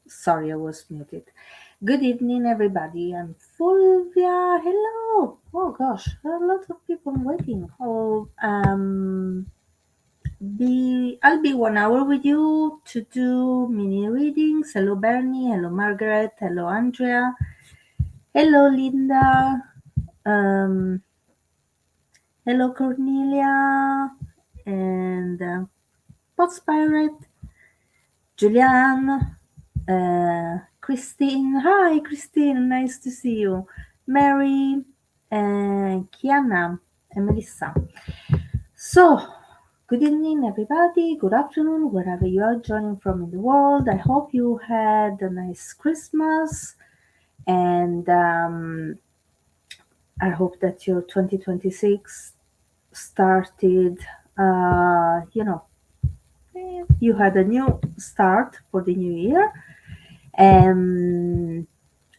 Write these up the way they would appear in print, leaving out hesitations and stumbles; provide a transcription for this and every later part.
Sorry, I was muted. Good evening, everybody. I'm Fulvia. Hello. Oh gosh, a lot of people waiting. I'll be 1 hour with you to do mini readings. Hello, Bernie. Hello, Margaret. Hello, Andrea. Hello, Linda. Um, hello, Cornelia, and Pots Pirate, Julian. Christine, hi Christine, nice to see you. Mary, Kiana, and Melissa. So, good evening, everybody. Good afternoon, wherever you are joining from in the world. I hope you had a nice Christmas, and I hope that your 2026 started. You know, you had a new start for the new year. Um,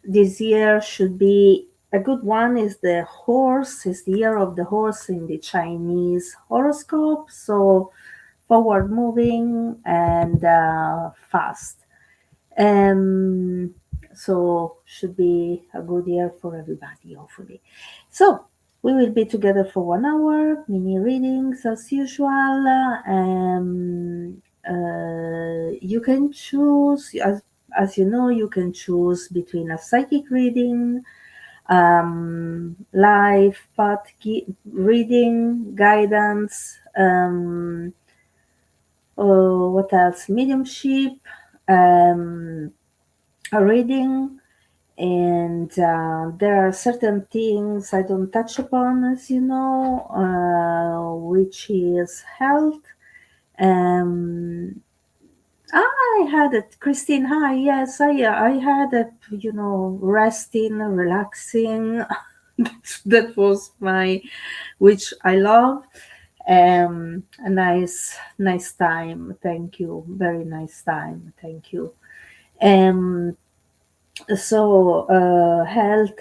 this year should be a good one. Is the horse, is the year of the horse in the Chinese horoscope, so forward moving and fast. Um, so should be a good year for everybody, hopefully. So we will be together for 1 hour, mini readings as usual. You can choose, as you know, you can choose between a psychic reading, life path reading, guidance, what else? Mediumship, um, a reading, and there are certain things I don't touch upon, as you know, which is health. Um, I had it, Christine. Hi, yes, I had it. Resting, relaxing. That was my, which I love. A nice time. Thank you. Very nice time. Thank you. Um, Health,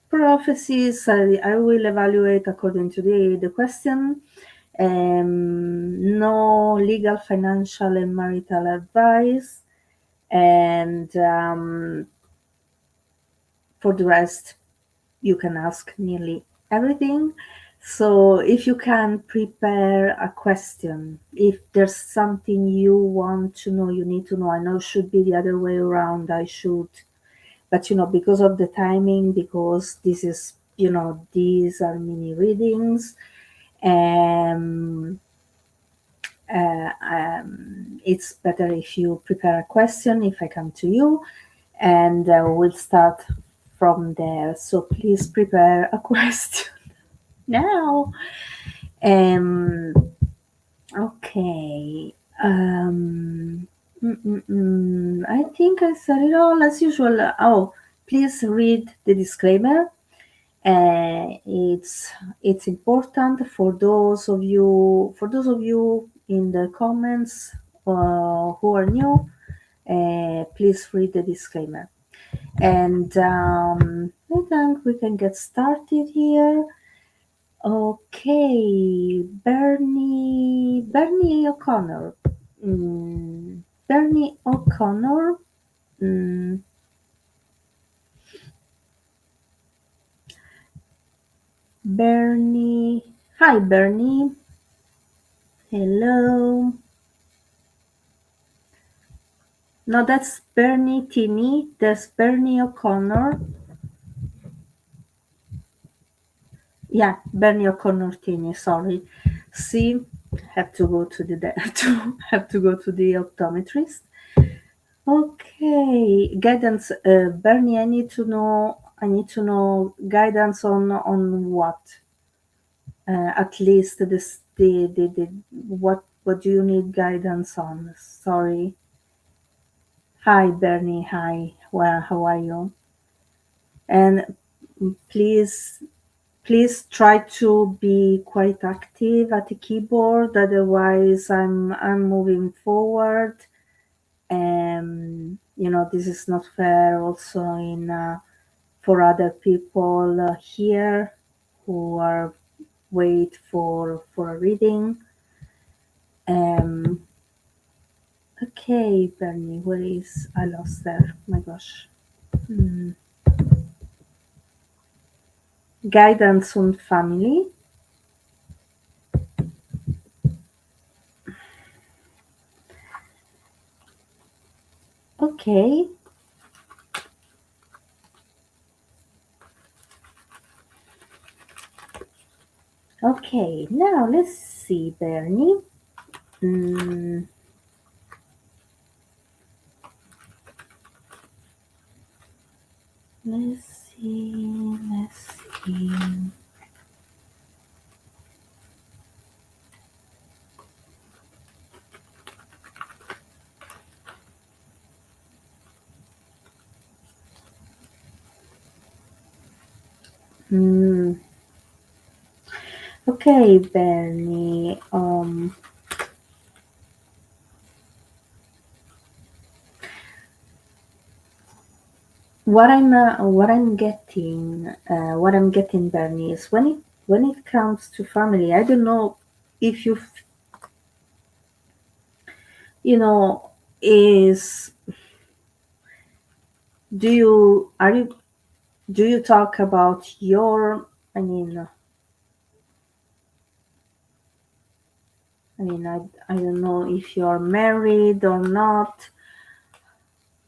prophecies. I will evaluate according to the question. No legal, financial, and marital advice. And for the rest, you can ask nearly everything. So if you can prepare a question, if there's something you want to know, you need to know. I know it should be the other way around. I should, but because of the timing, because this is, these are mini readings. Um, it's better if you prepare a question if I come to you, and we'll start from there. So please prepare a question now. Um, okay. I think I said it all as usual. Oh, please read the disclaimer. It's important for those of you in the comments who are new. Please read the disclaimer. And I think we can get started here. Okay, Bernie O'Connor. Bernie O'Connor. Mm, Bernie. Hi, Bernie. Hello. No, that's Bernie Tinney. There's Bernie O'Connor. Yeah, Bernie O'Connor Tinney. Sorry. See, have to go to the optometrist. Okay, guidance, Bernie. I need to know. I need to know guidance on what. At least the what do you need guidance on? Sorry. Hi, Bernie. Hi. Well, how are you? And please, please try to be quite active at the keyboard. Otherwise, I'm moving forward. This is not fair. Also, in for other people here who are wait for a reading. Um, Okay, Bernie, where is I lost there? My gosh. Hmm. Guidance on family. Okay. Okay. Now let's see, Bernie. Mm, let's see. Let's see. Hmm. Okay, Bernie. What I'm getting, Bernie, is when it comes to family. I don't know if you know is do you are you do you talk about your I don't know if you're married or not.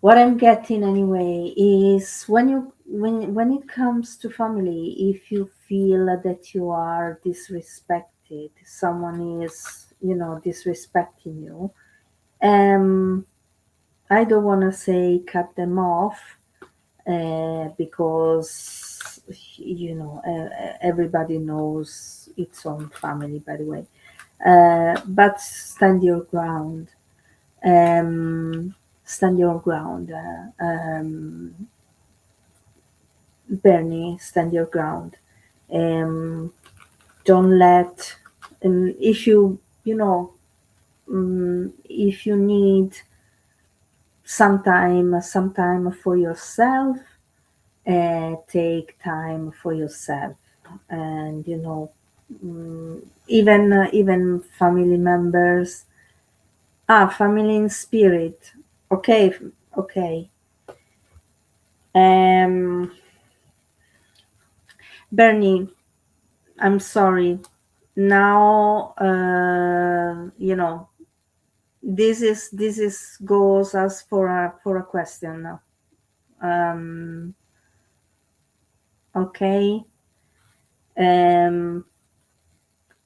What I'm getting anyway is when it comes to family, if you feel that you are disrespected, someone is disrespecting you. Um, I don't want to say cut them off, because everybody knows its own family. By the way, but stand your ground. Um, stand your ground. Bernie, stand your ground. Um, don't let, if if you need some time for yourself, take time for yourself, and even family members, family in spirit. Okay, okay. Um, Bernie, I'm sorry. Now, this is goes as for a question now. Um, okay. Um,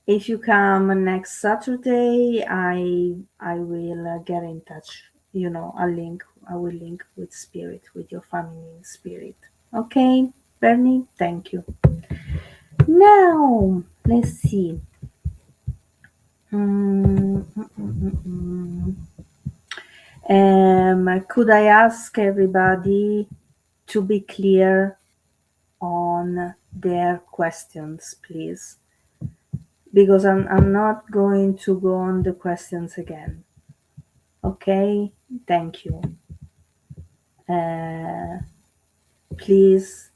if you come next Saturday, I will get in touch. I will link with spirit, with your family in spirit. Okay, Bernie. Thank you. Now let's see. Mm, mm, mm, mm, could I ask everybody to be clear on their questions, please? Because I'm not going to go on the questions again. Okay? Thank you. Uh, please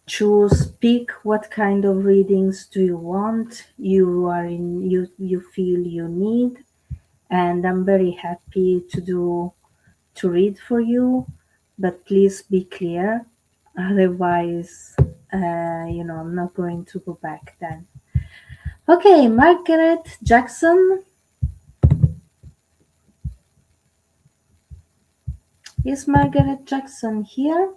choose, pick what kind of readings do you want, you feel you need, and I'm very happy to read for you, but please be clear. Otherwise, I'm not going to go back then. Okay, Margaret Jackson. Is Margaret Jackson here?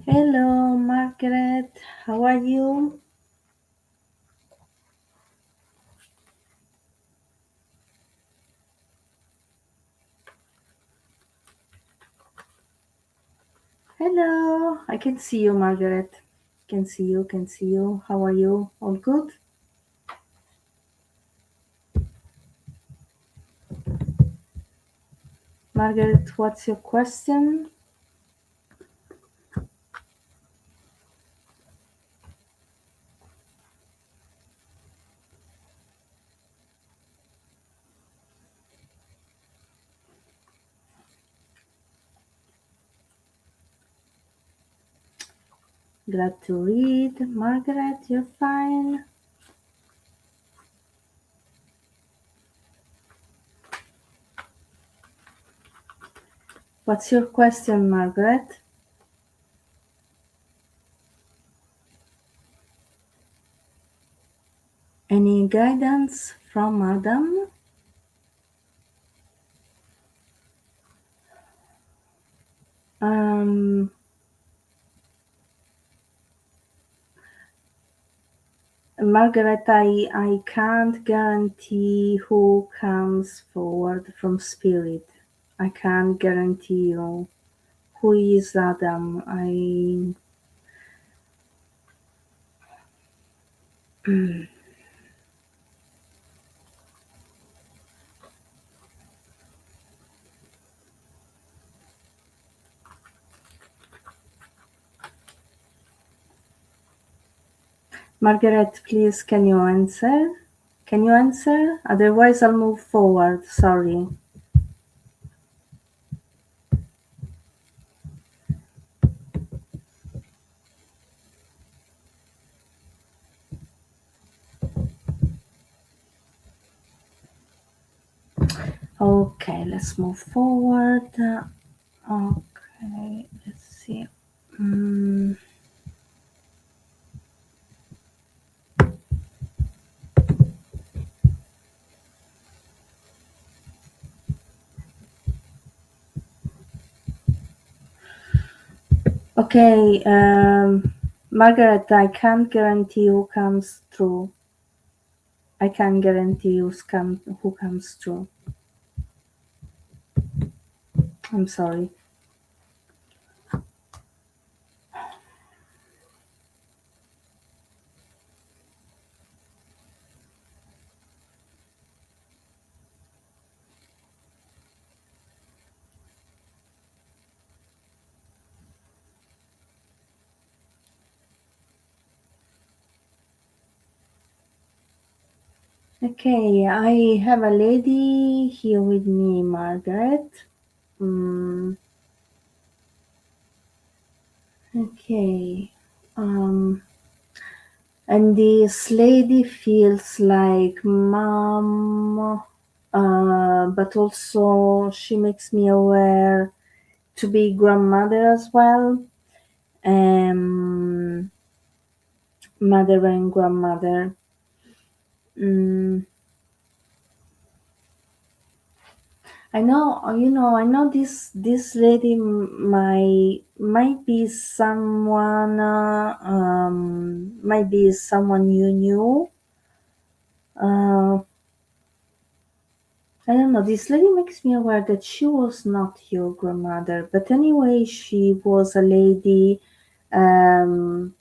Hello, Margaret. How are you? Hello. I can see you, Margaret. Can see you, can see you. How are you? All good? Margaret, what's your question? Glad to read. Margaret, you're fine. What's your question, Margaret? Any guidance from Adam? Um, Margaret, I can't guarantee who comes forward from spirit. I can't guarantee you who is Adam. Margaret, please, can you answer? Can you answer? Otherwise, I'll move forward. Sorry. Okay, let's move forward. Okay, let's see. Mm, okay, Margaret, I can't guarantee who comes through. I can't guarantee who comes through. I'm sorry. Okay, I have a lady here with me, Margaret. Mm, okay. Um, and this lady feels like mom, but also she makes me aware to be grandmother as well. Um, Mother and grandmother. Mm, I know this lady might be someone, might be someone you knew. Uh, I don't know. This lady makes me aware that she was not your grandmother, but anyway, she was a lady. Um,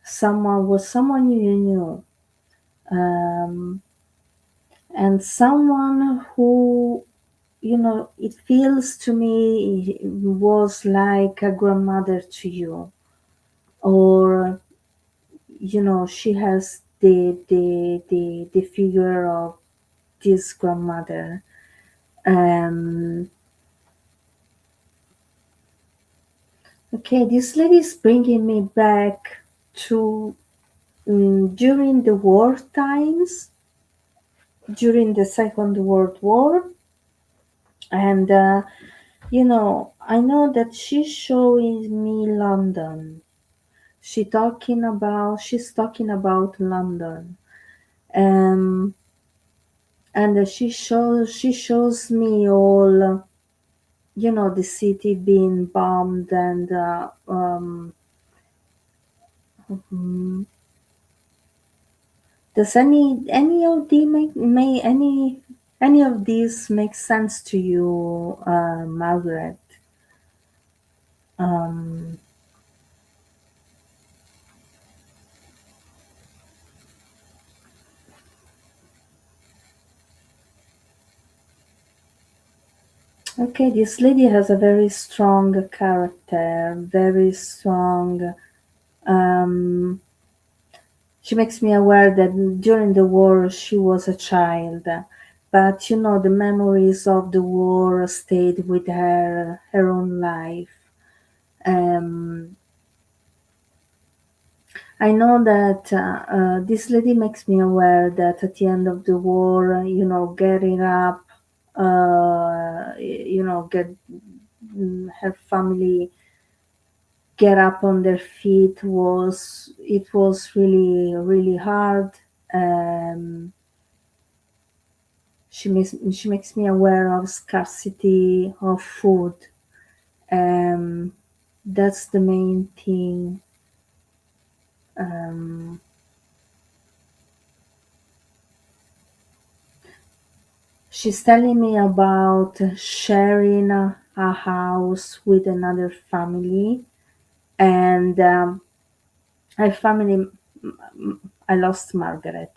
someone you knew, and someone who it feels to me was like a grandmother to you, or she has the figure of this grandmother. Um, okay, this lady is bringing me back to during the war times, during the Second World War, and I know that she's showing me London. She's talking about London, um, and she shows me all, the city being bombed, and mm, does any of the make may any of these make sense to you, Margaret? Um, okay, this lady has a very strong character, very strong. Um, She makes me aware that during the war she was a child, but the memories of the war stayed with her own life. Um, I know that this lady makes me aware that at the end of the war, getting up, get her family get up on their feet was really really hard. Um, she makes me aware of scarcity of food. Um, that's the main thing. Um, she's telling me about sharing a house with another family, and her family. I lost Margaret.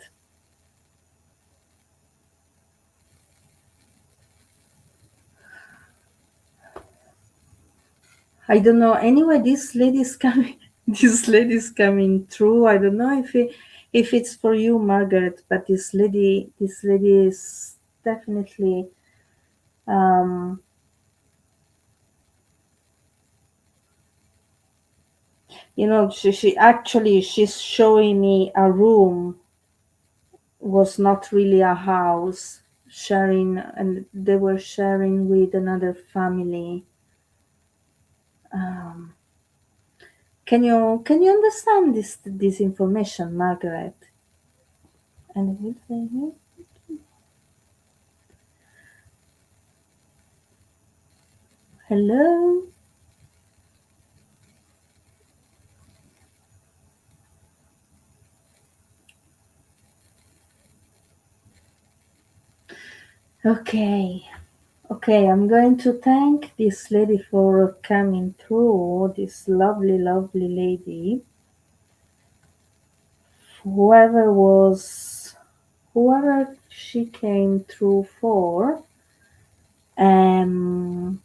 I don't know. Anyway, this lady's coming. This lady's coming through. I don't know if it's for you, Margaret, but this lady is definitely. Um, she's showing me a room, was not really a house, sharing, and they were sharing with another family. Um, can you understand this information, Margaret? And hello. Okay. Okay, I'm going to thank this lady for coming through, this lovely, lovely lady. Whoever was, whoever she came through for, um,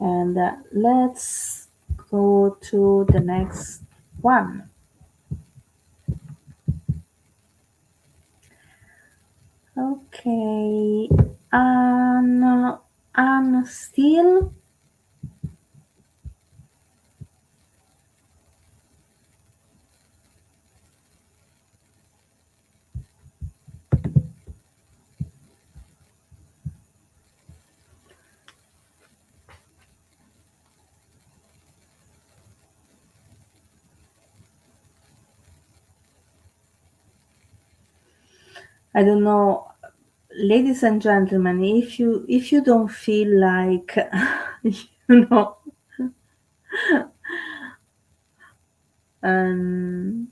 and let's go to the next one. Okay, and still, I don't know, ladies and gentlemen, if you don't feel like, you know, um,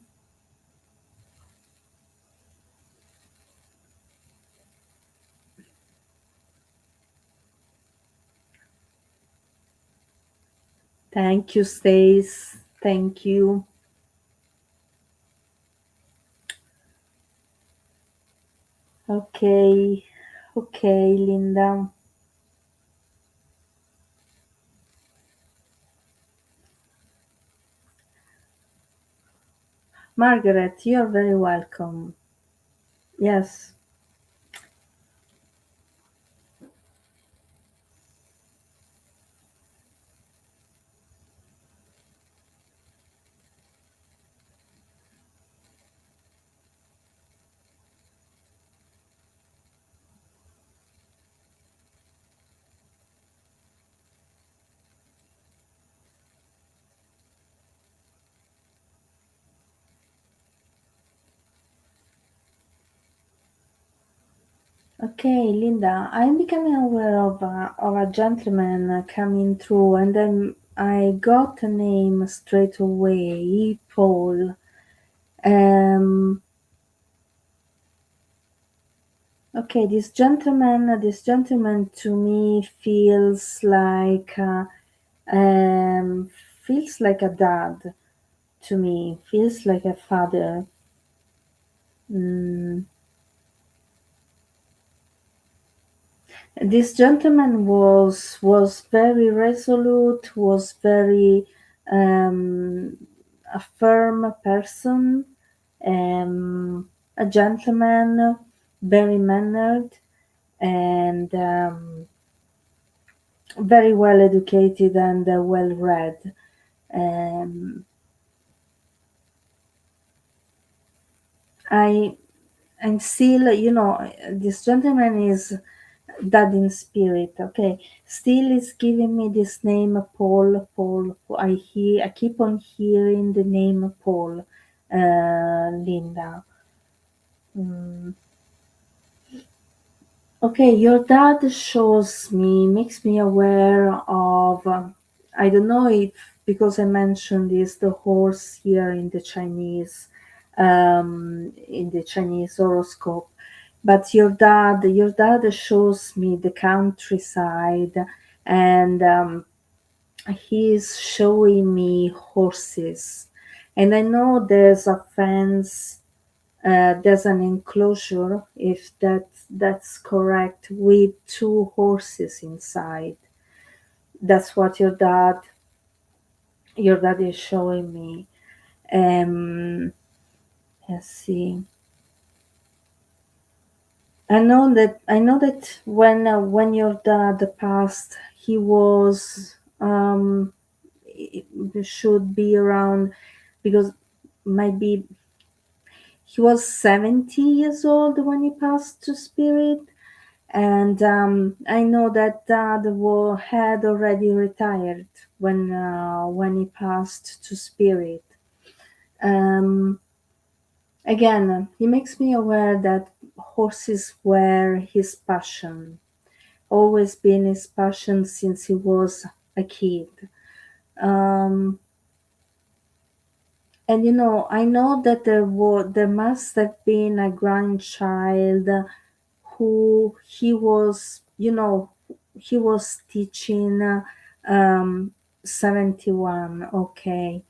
thank you, Stace. Thank you. Okay, okay, Linda. Margaret, you're very welcome. Yes. Okay, Linda, I'm becoming aware of a gentleman coming through, and then I got a name straight away, Paul. Um, okay, this gentleman to me um, feels like a dad to me, feels like a father. Mm. This gentleman was very resolute, was very um, a firm person, a gentleman, very mannered, and very well educated and well read. Um, I I'm still, this gentleman is dad in spirit. Okay, still is giving me this name Paul. Paul. I keep on hearing the name Paul. Linda. Mm. Okay, your dad shows me, makes me aware of, I don't know if, because I mentioned this, the horse here in the Chinese horoscope, but your dad shows me the countryside, and he's showing me horses. And I know there's a fence, there's an enclosure, if that's correct, with two horses inside. That's what your dad is showing me. Let's see. I know that when your dad passed, he was should be around, because might be he was 70 years old when he passed to spirit. And I know that dad had already retired when he passed to spirit. Um, Again, he makes me aware that horses were his passion, always been his passion since he was a kid. Um, and I know that there must have been a grandchild who he was teaching, 71. Okay.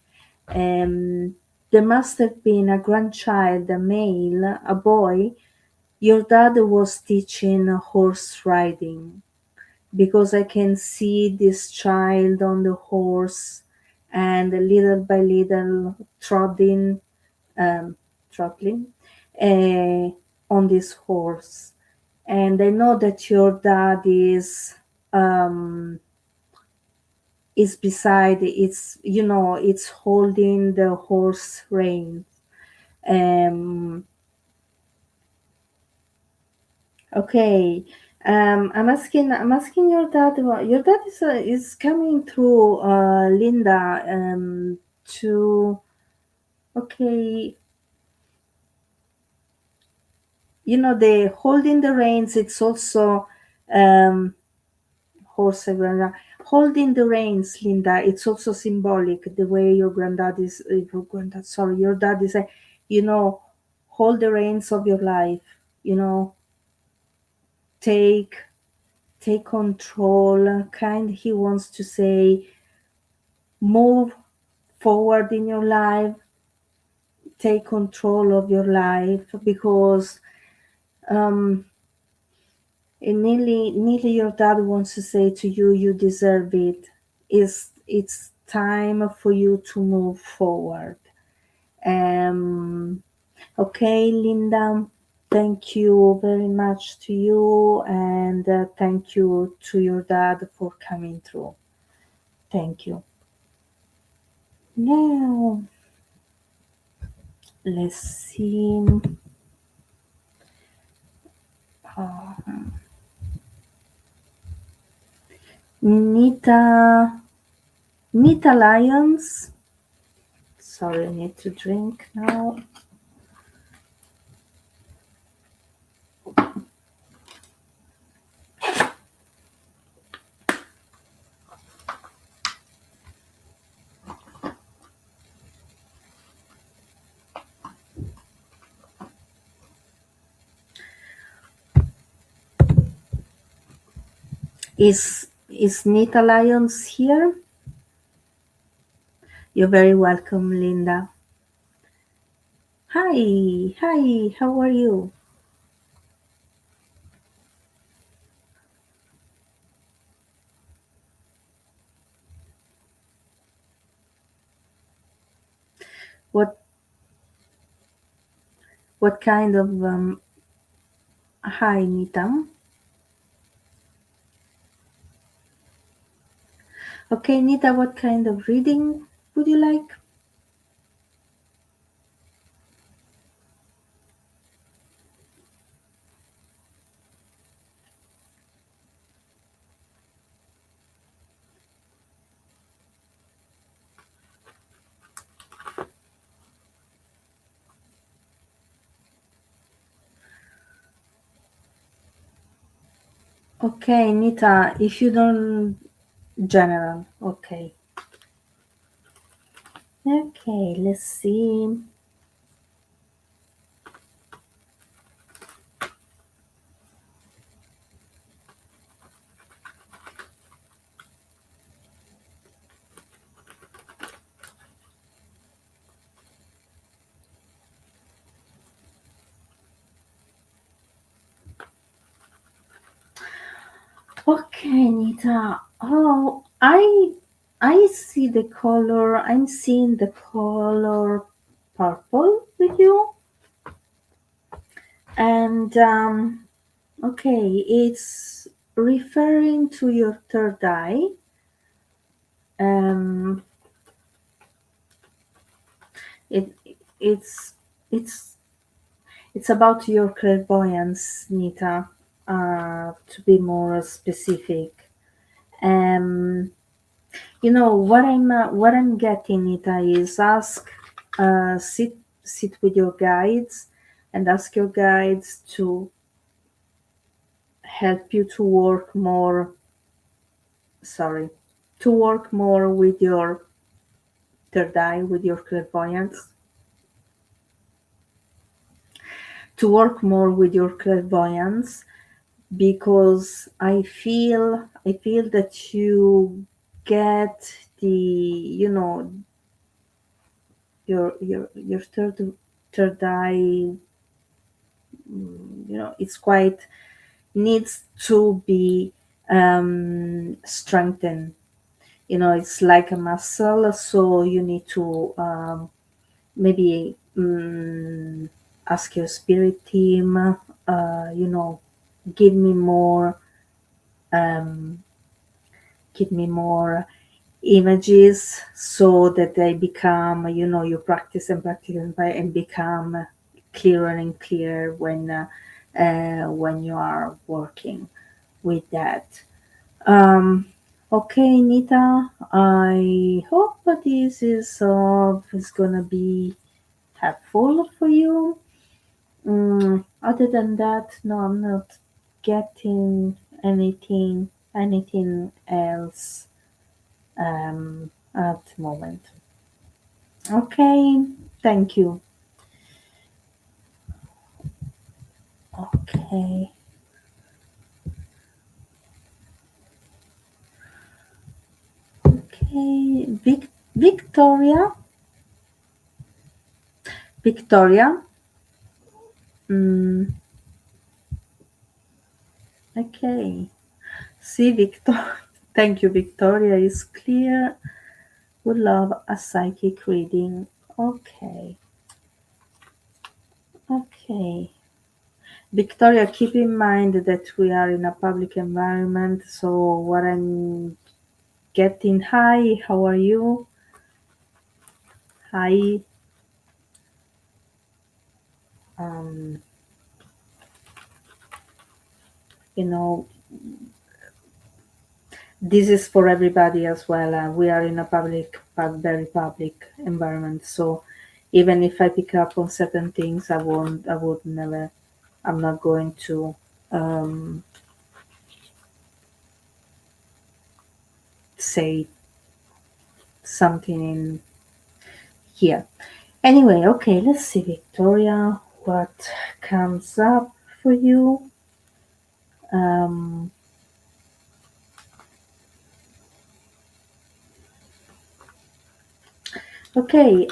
um there must have been a grandchild, a male, a boy. Your dad was teaching horse riding, because I can see this child on the horse, and little by little um, trotting, uh, on this horse. And I know that your dad is beside, it's holding the horse rein. Um, okay. I'm asking your dad. Your dad is coming through, Linda. To Okay. The holding the reins. It's also, um, horse and granddad. Holding the reins, Linda, it's also symbolic, the way your dad is, you know, hold the reins of your life, you know, take, take control, kind, he wants to say, move forward in your life, take control of your life, because, um, nearly your dad wants to say to you, you deserve it. It's time for you to move forward. Um, okay, Linda, thank you very much to you, and thank you to your dad for coming through. Thank you. Now, let's see. Uh, Nita, Nita Lyons. Sorry, I need to drink now. Is Nita Lyons here? You're very welcome, Linda. Hi, hi, how are you? What what kind of hi, Nita? Okay, Nita, what kind of reading would you like? Okay, Nita, if you don't general, okay. Okay, let's see. Okay, Nita. Oh, I see the color. I'm seeing the color purple with you, and okay, it's referring to your third eye. Um, it it's it's it's about your clairvoyance, Nita. To be more specific, um, what I'm getting, Nita, is sit with your guides and ask your guides to help you to work more. Sorry, to work more with your third eye, with your clairvoyance, to work more with your clairvoyance, because I feel that you get the your third eye, it's quite needs to be strengthened. It's like a muscle, so you need to maybe ask your spirit team, you know give me more, um, give me more images, so that they become, you practice and practice and become clearer and clearer when you are working with that. um, okay, Nita, I hope that this is gonna be helpful for you. Other than that, no, I'm not getting anything else at the moment. Okay, thank you. Okay, okay. Victoria, Victoria. Mm, okay. See, Victor. Thank you, Victoria. Is clear. Would love a psychic reading. Okay, okay. Victoria, keep in mind that we are in a public environment, so what I'm getting. Hi, how are you? Hi. Um, you know, this is for everybody as well. We are in a very public environment, so even if I pick up on certain things, I would never, I'm not going to um, say something in here. Anyway, okay, let's see, Victoria, what comes up for you. Um, okay,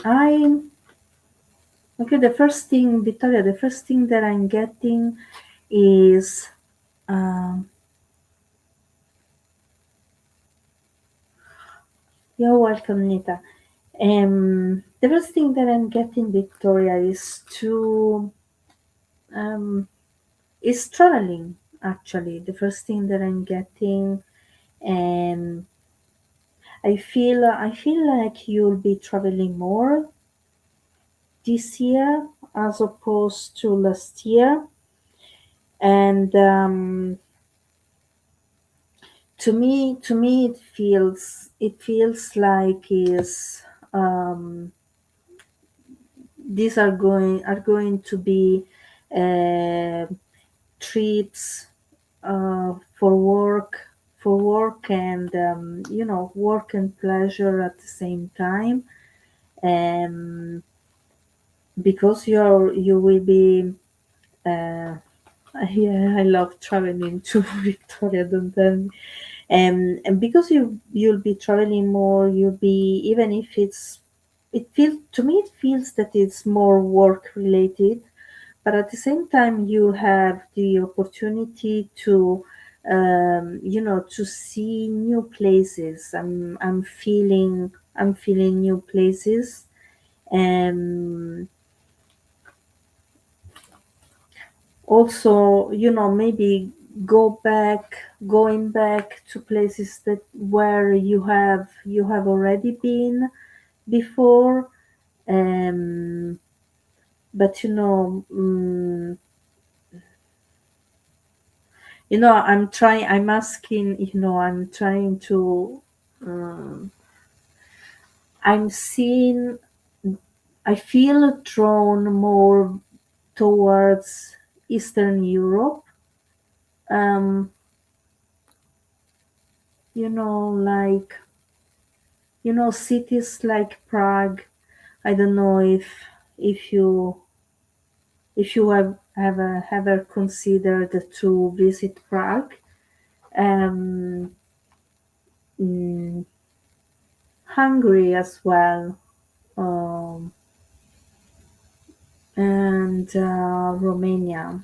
the first thing, Victoria, the first thing that I'm getting is um, you're welcome, Nita. The first thing that I'm getting, Victoria, um, is traveling. Actually, the first thing that I'm getting, um, I feel like you'll be traveling more this year as opposed to last year, and to me it feels like is um, these are going to be uh, trips for work and work and pleasure at the same time, um, because you will be uh, yeah, I love traveling to Victoria, don't tell me. And because you'll be traveling more, you'll be, even if it feels to me, it feels that it's more work related, but at the same time you have the opportunity to see new places. I'm feeling new places. And also, maybe going back to places that where you have already been before. um but I'm asking, I'm trying to, um, I'm seeing, I feel drawn more towards Eastern Europe. um like, cities like Prague. I don't know if you have ever considered to visit Prague. um mm, Hungary as well, um and Romania.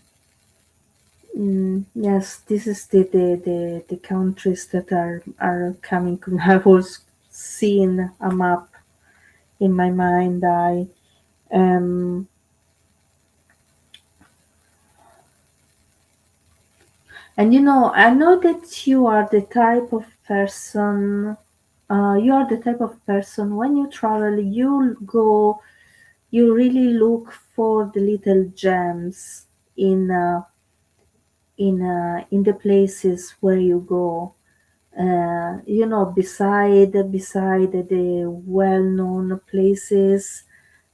Yes, this is the countries that are coming. I was seeing a map in my mind. Um and I know that you are the type of person, when you travel, you really look for the little gems in in the places where you go. Beside the well-known places,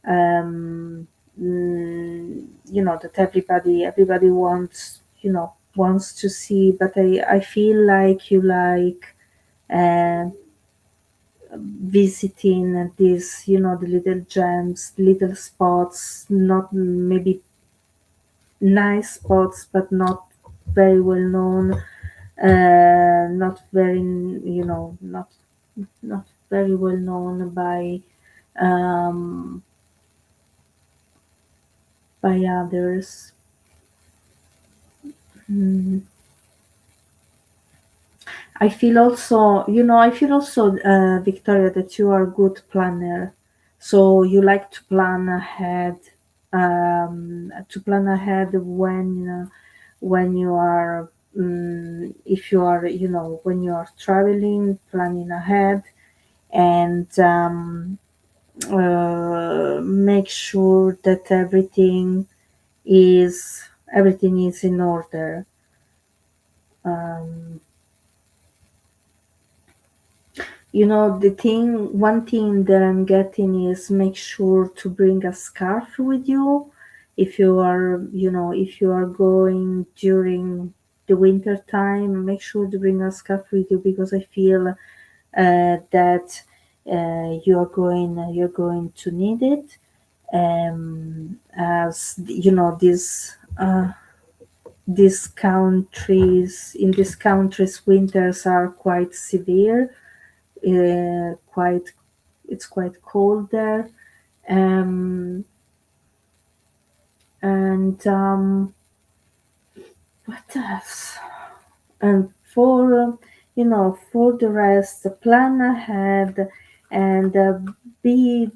um, that everybody wants to see. But I feel like you like uh, visiting these, the little gems, little spots, not maybe nice spots, but not very well known, not very, not very well known um, by others. Mm. I feel also, Victoria, that you are a good planner. So you like to plan ahead when you are, if you are, when you are traveling, planning ahead, and make sure that everything is in order. Um, one thing that I'm getting is, make sure to bring a scarf with you if you are going during the winter time. Make sure to bring a scarf with you, because I feel that you're going to need it. As these countries winters are quite severe. Quite It's quite cold there. um and what else? And for the rest, plan ahead, and be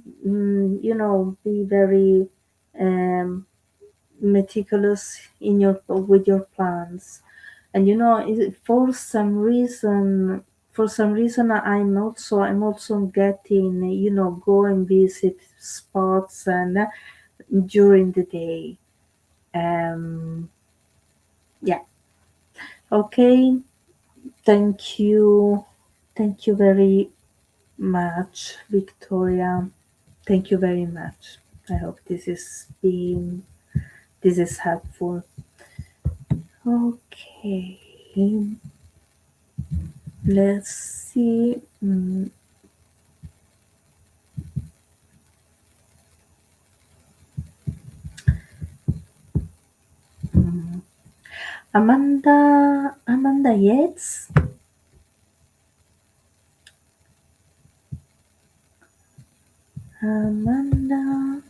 very um meticulous for your plans. And for some reason, for some reason I'm also getting, go and visit spots and during the day. Um, yeah. Okay. Thank you. Thank you very much, Victoria. Thank you very much. I hope this is helpful. Okay. Let's see. Amanda Yates. Amanda.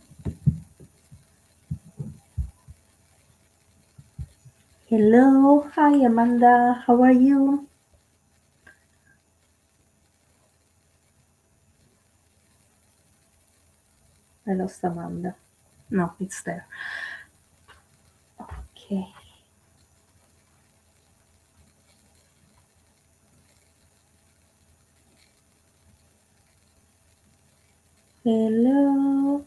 Hello. Hi, Amanda. How are you? I lost Amanda. No, it's there. Okay. Hello.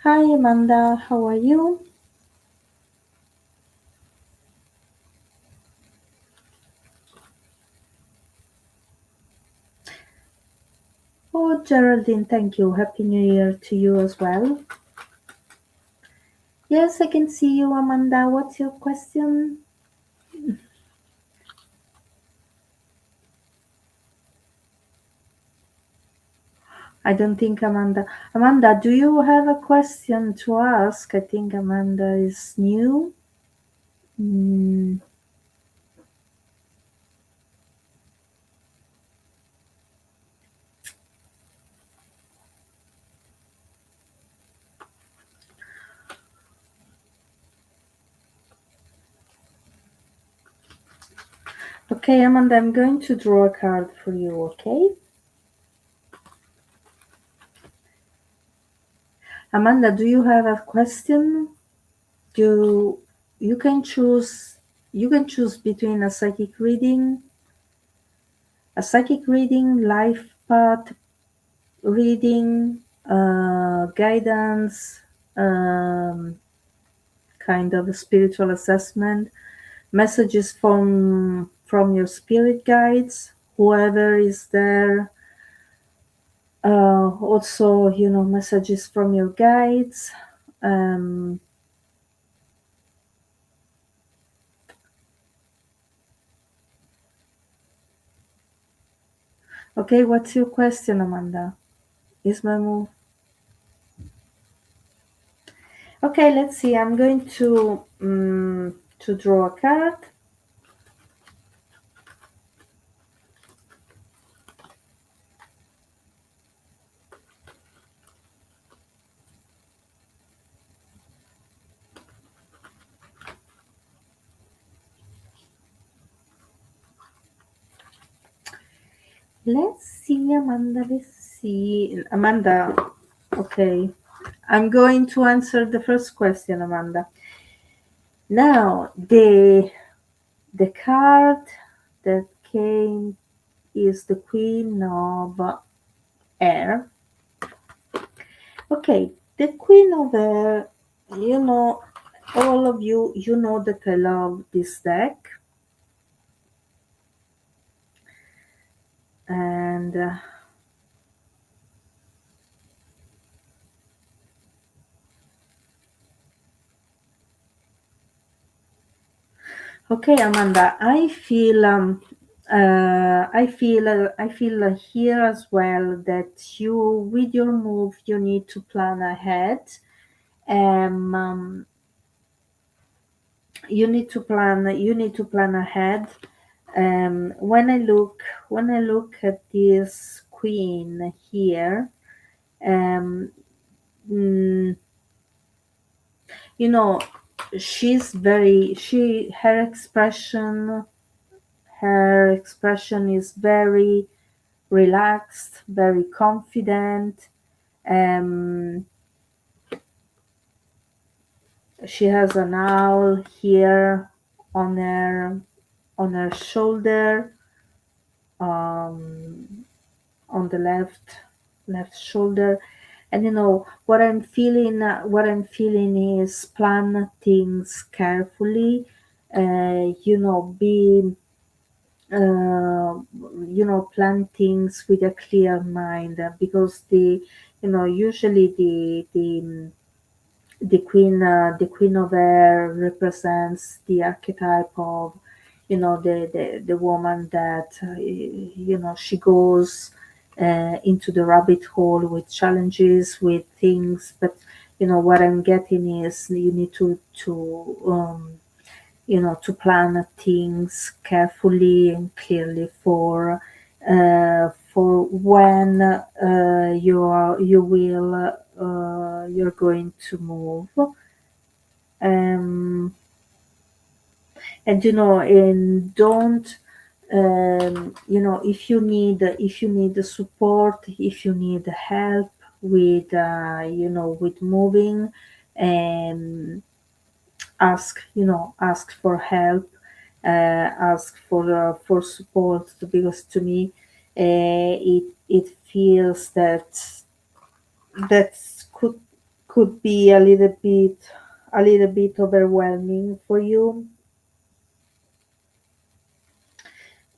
Hi, Amanda. How are you? Oh, Geraldine, thank you. Happy New Year to you as well. Yes, I can see you, Amanda. What's your question? I don't think Amanda. Amanda, do you have a question to ask? I think Amanda is new. Mm, okay, Amanda, I'm going to draw a card for you, okay? Amanda, do you have a question? You you can choose you can choose between a psychic reading, life path reading, guidance, um, kind of a spiritual assessment, messages from your spirit guides, whoever is there. Also, messages from your guides. Um, okay, what's your question, Amanda? Is my move? Okay, let's see. I'm going to draw a card. Let's see, Amanda. Let's see, Amanda. Okay, I'm going to answer the first question, Amanda. Now, the card that came is the Queen of Air. Okay, the Queen of Air, you know, all of you know that I love this deck. And okay, Amanda, I feel here as well that with your move, you need to plan ahead. Um, you need to plan ahead. When I look at this queen here, um, mm, you know, her expression is very relaxed, very confident. Um, she has an owl here on her shoulder. um, on the left shoulder. And what I'm feeling is plan things carefully. Be plan things with a clear mind, because usually the queen of air represents the archetype of the woman that she goes into the rabbit hole with challenges, with things. But what I'm getting is you need to plan things carefully and clearly for when you're going to move. um, and don't if you need the support, if you need help with with moving, um, ask for help, ask for support, because to me it feels that could be a little bit overwhelming for you.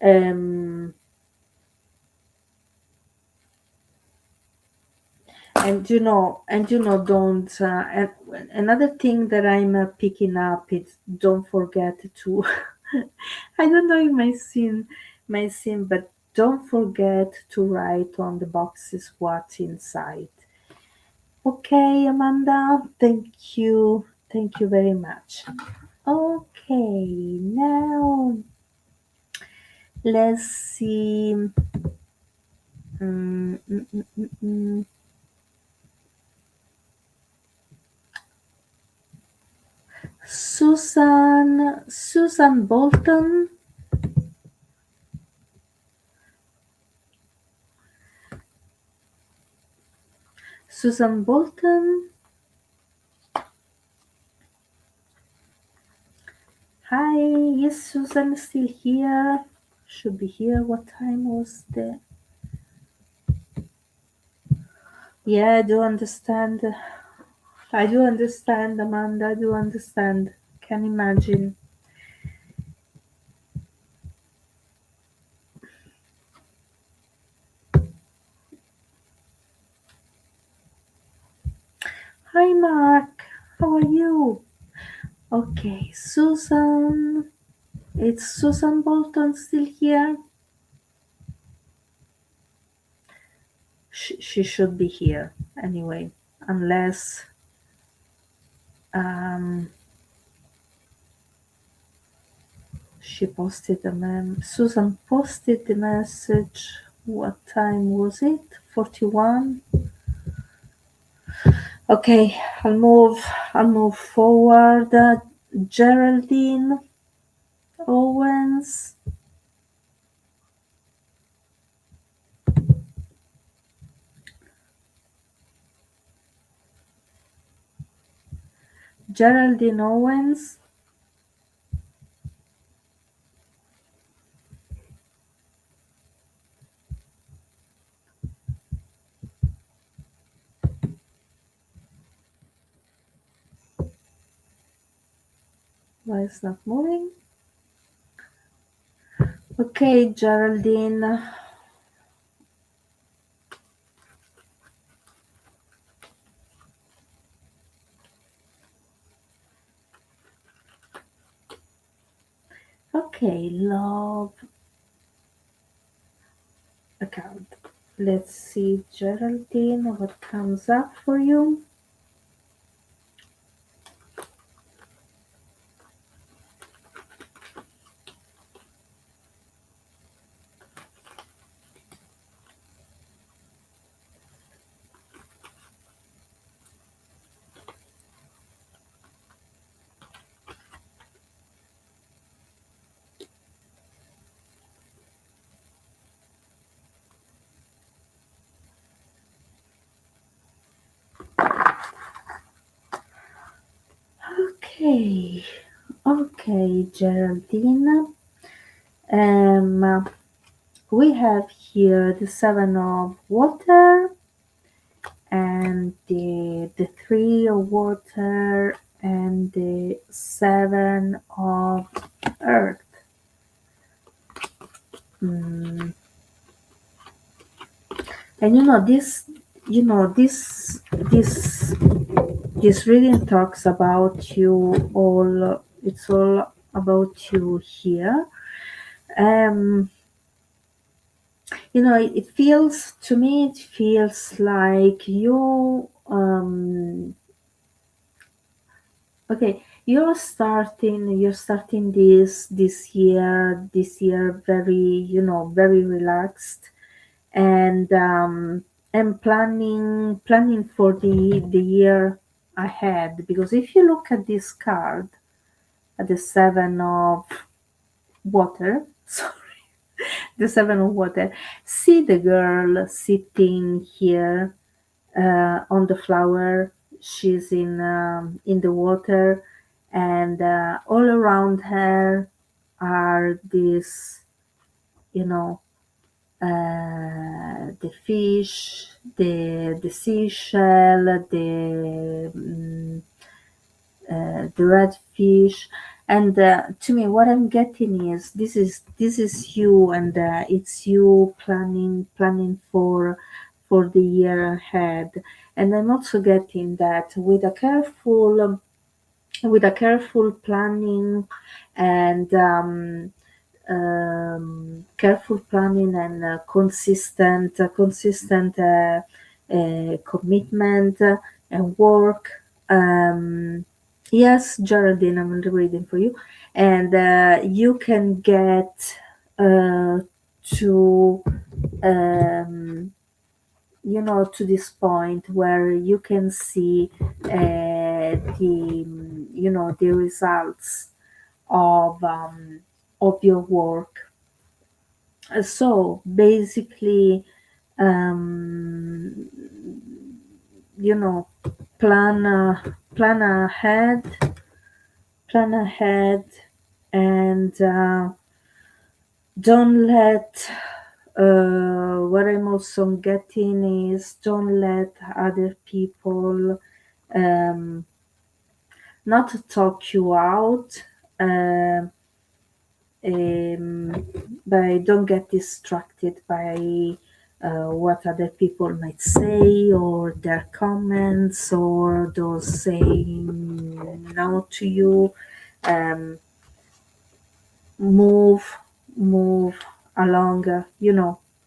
um don't and another thing that I'm picking up is, don't forget to I don't know, it may seem, but don't forget to write on the boxes what's inside. Okay, Amanda, thank you very much. Okay, now let's see. Mm, mm, mm, mm, mm. Susan Bolton. Susan Bolton. Hi, is Susan still here? Should be here. What time was the? Yeah, I do understand. I do understand, Amanda. I do understand. Can imagine. Hi, Mark. How are you? Okay, Susan. It's Susan Bolton still here? She should be here anyway, unless um, she posted a Susan posted the message. What time was it? 41. Okay, I'll move forward. Geraldine Owens. Geraldine Owens. Why it's not moving? Okay, Geraldine. Okay, love account. Let's see, Geraldine, what comes up for you. Okay, okay, Geraldine. Um, We have here the seven of water and the three of water and the seven of earth. Mm. And you know this reading talks about you all. It's all about you here. Um, it feels to me. It feels like you. Okay, You're starting this year very very relaxed and planning for the year ahead, because if you look at this card at the seven of water sorry, the seven of water, see the girl sitting here on the flower. She's in the water, and all around her are these, you know, the fish, the seashell, the red fish. And to me, what I'm getting is this is you, and it's you planning for the year ahead. And I'm also getting that with a careful planning and careful planning and consistent commitment and work. Yes, Geraldine, I'm reading for you, and you can get to um, to this point where you can see the results of your work. So basically, um, you know, plan plan ahead, plan ahead, and don't let. What I'm also getting is don't let other people um, not talk you out. Um but don't get distracted by what other people might say, or their comments, or those saying no to you. um, move move along,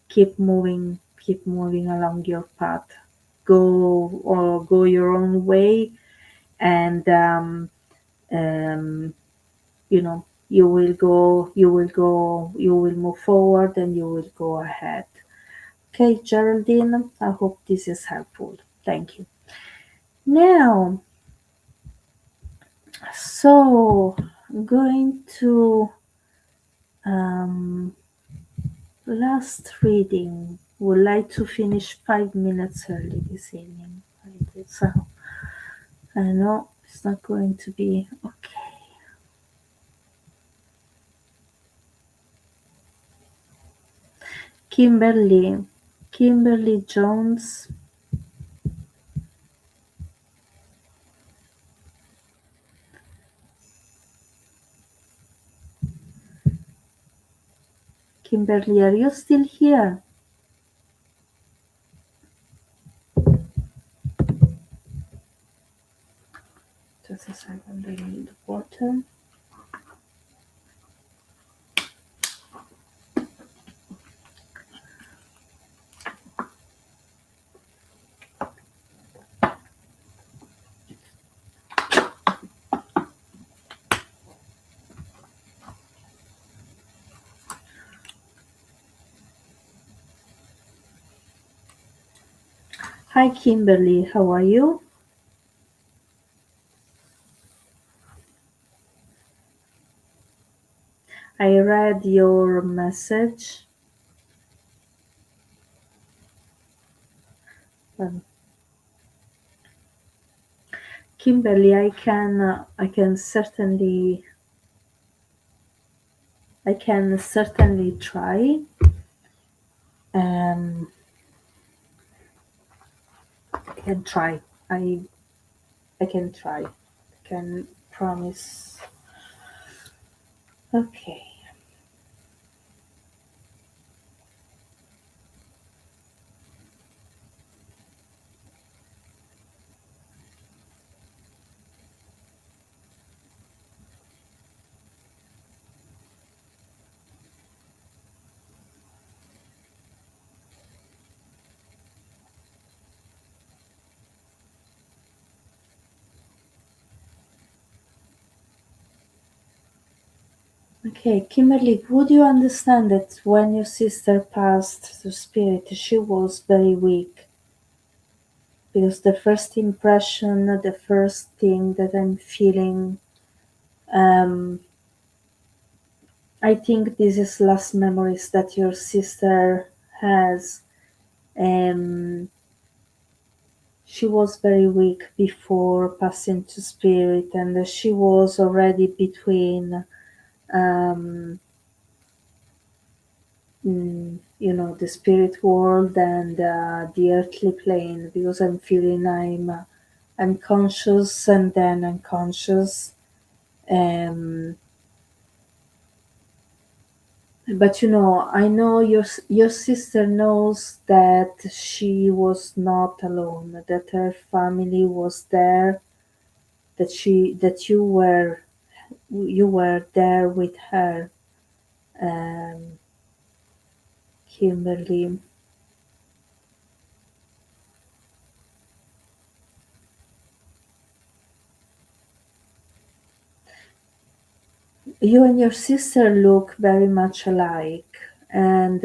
keep moving along your path. Go your own way, and um, you will move forward, and you will go ahead. Okay, Geraldine, I hope this is helpful. Thank you. Now, so going to um, last reading. Would like to finish 5 minutes early this evening. So I know it's not going to be okay. Kimberly Jones. Kimberly, are you still here? Just a second, I need water. Hi, Kimberly, how are you? I read your message. Um, Kimberly, I can certainly try. Um, I can try. I I can try. I can promise. Okay. Okay, Kimberly, would you understand that when your sister passed to spirit, she was very weak? Because the first impression, the first thing that I'm feeling, um, I think this is last memories that your sister has. Um, she was very weak before passing to spirit, and she was already between, um, the spirit world and the earthly plane. Because I'm feeling I'm conscious and then unconscious. Um, but I know your sister knows that she was not alone, that her family was there, that you were there with her, um, Kimberly. You and your sister look very much alike, and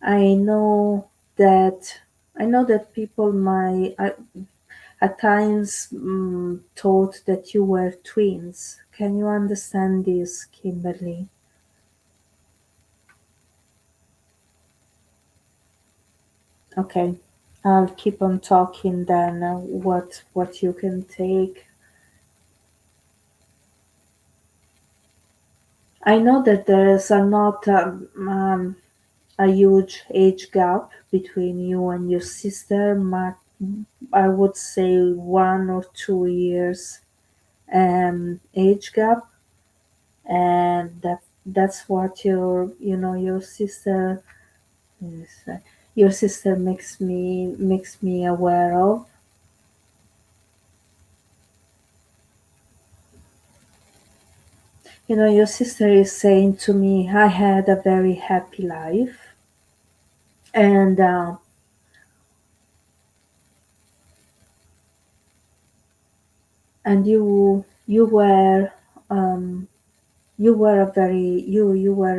I know that I know that people might at times thought that you were twins. Can you understand this, Kimberly? Okay, I'll keep on talking then. What you can take. I know that there is a not a huge age gap between you and your sister. I would say 1 or 2 years age gap, and that's what your sister is. Your sister makes me aware of. Your sister is saying to me, I had a very happy life, and um, you were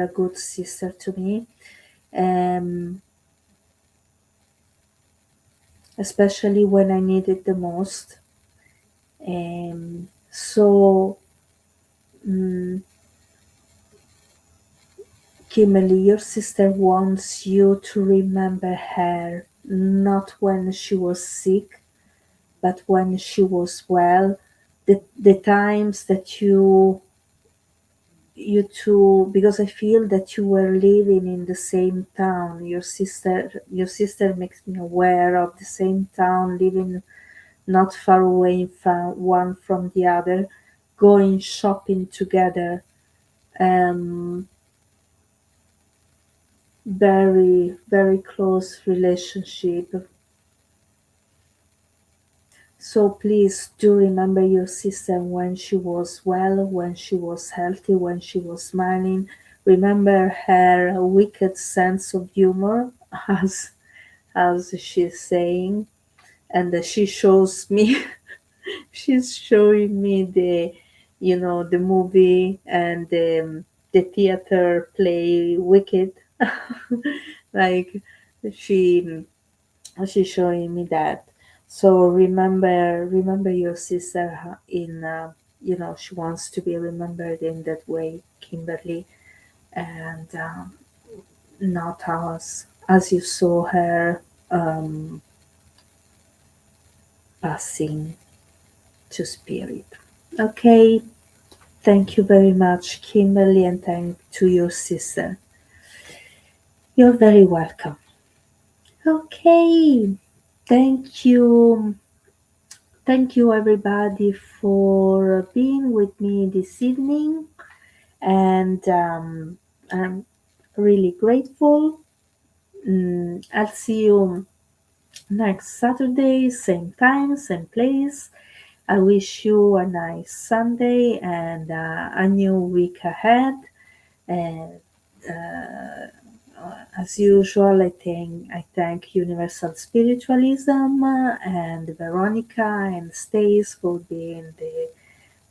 a good sister to me, um, especially when I needed the most. So, mm, Kimberly, your sister wants you to remember her not when she was sick, but when she was well. The times that you two, because I feel that you were living in the same town. Your sister makes me aware of the same town, living not far away from one from the other, going shopping together. Um, very very close relationship. So please do remember your sister when she was well, when she was healthy, when she was smiling. Remember her wicked sense of humor, as she's saying, and she shows me she's showing me the movie and the theater play Wicked. Like she she's showing me that. So remember your sister in she wants to be remembered in that way, Kimberly, and not as you saw her passing to spirit. Okay, thank you very much, Kimberly, and thank to your sister. You're very welcome. Okay, thank you. Thank you, everybody, for being with me this evening. And I'm really grateful. I'll see you next Saturday, same time, same place. I wish you a nice Sunday and a new week ahead. And as usual, I thank Universal Spiritualism and Veronica and Stace for being the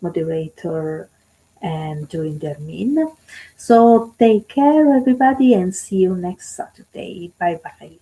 moderator and doing the admin. So take care, everybody, and see you next Saturday. Bye bye.